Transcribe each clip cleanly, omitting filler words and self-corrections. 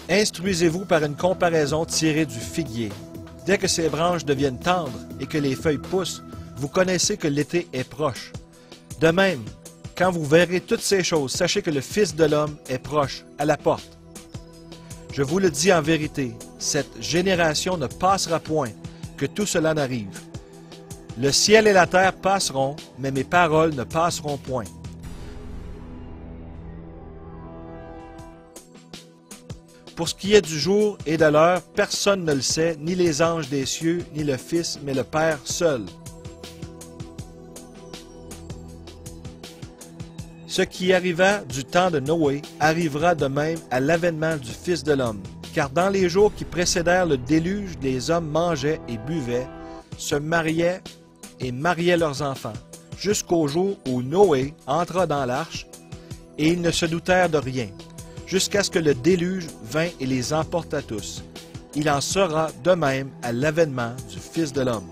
Instruisez-vous par une comparaison tirée du figuier. Dès que ses branches deviennent tendres et que les feuilles poussent, vous connaissez que l'été est proche. De même, quand vous verrez toutes ces choses, sachez que le Fils de l'homme est proche, à la porte. Je vous le dis en vérité, cette génération ne passera point, que tout cela n'arrive. Le ciel et la terre passeront, mais mes paroles ne passeront point. Pour ce qui est du jour et de l'heure, personne ne le sait, ni les anges des cieux, ni le Fils, mais le Père seul. Ce qui arriva du temps de Noé arrivera de même à l'avènement du Fils de l'homme. Car dans les jours qui précédèrent le déluge, les hommes mangeaient et buvaient, se mariaient et mariaient leurs enfants, jusqu'au jour où Noé entra dans l'arche, et ils ne se doutèrent de rien, jusqu'à ce que le déluge vînt et les emporta tous. Il en sera de même à l'avènement du Fils de l'homme.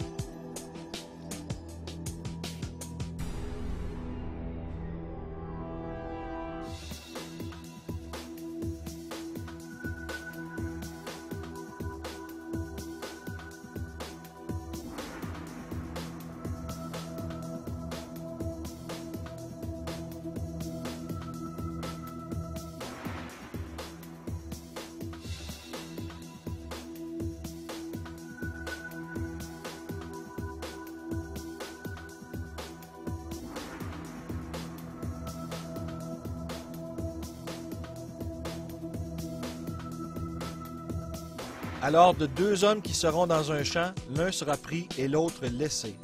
Alors de deux hommes qui seront dans un champ, l'un sera pris et l'autre laissé.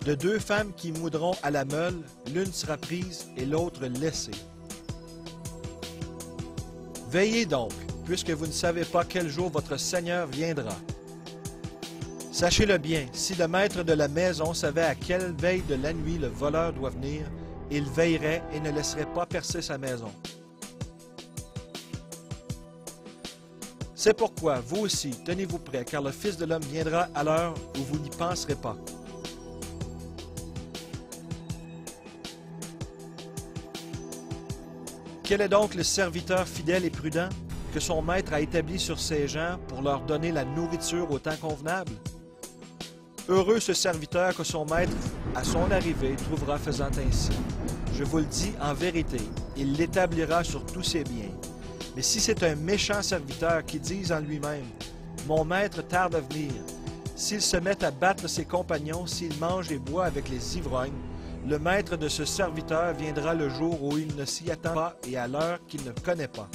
De deux femmes qui moudront à la meule, l'une sera prise et l'autre laissée. Veillez donc, puisque vous ne savez pas quel jour votre Seigneur viendra. Sachez-le bien, si le maître de la maison savait à quelle veille de la nuit le voleur doit venir, il veillerait et ne laisserait pas percer sa maison. C'est pourquoi, vous aussi, tenez-vous prêts, car le Fils de l'homme viendra à l'heure où vous n'y penserez pas. Quel est donc le serviteur fidèle et prudent que son maître a établi sur ses gens pour leur donner la nourriture au temps convenable? Heureux ce serviteur que son maître, à son arrivée, trouvera faisant ainsi. Je vous le dis en vérité, il l'établira sur tous ses biens. Mais si c'est un méchant serviteur qui dise en lui-même, « Mon maître tarde à venir », s'il se met à battre ses compagnons, s'il mange et boit avec les ivrognes, le maître de ce serviteur viendra le jour où il ne s'y attend pas et à l'heure qu'il ne connaît pas.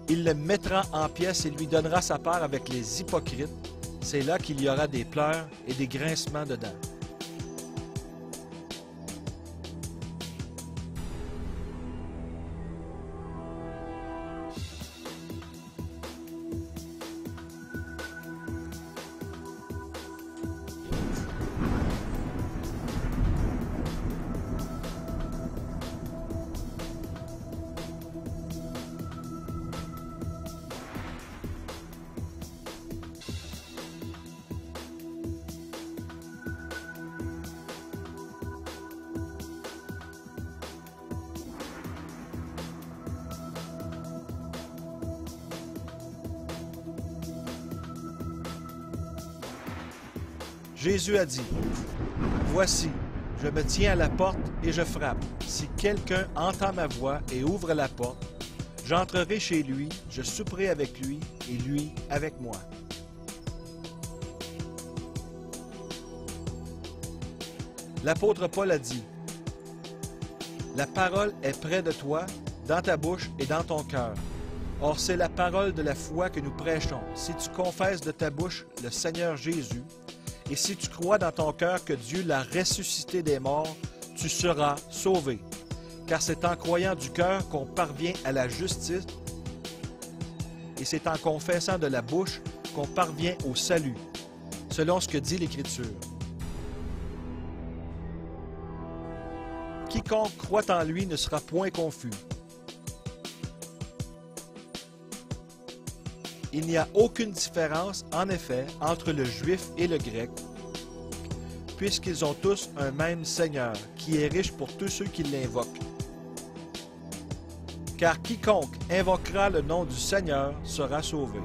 Il le mettra en pièces et lui donnera sa part avec les hypocrites. C'est là qu'il y aura des pleurs et des grincements de dents. Jésus a dit, « Voici, je me tiens à la porte et je frappe. Si quelqu'un entend ma voix et ouvre la porte, j'entrerai chez lui, je souperai avec lui et lui avec moi. » L'apôtre Paul a dit, « La parole est près de toi, dans ta bouche et dans ton cœur. Or c'est la parole de la foi que nous prêchons. Si tu confesses de ta bouche le Seigneur Jésus, et si tu crois dans ton cœur que Dieu l'a ressuscité des morts, tu seras sauvé. Car c'est en croyant du cœur qu'on parvient à la justice, et c'est en confessant de la bouche qu'on parvient au salut, selon ce que dit l'Écriture. Quiconque croit en lui ne sera point confus. Il n'y a aucune différence, en effet, entre le juif et le grec, puisqu'ils ont tous un même Seigneur, qui est riche pour tous ceux qui l'invoquent. car quiconque invoquera le nom du Seigneur sera sauvé.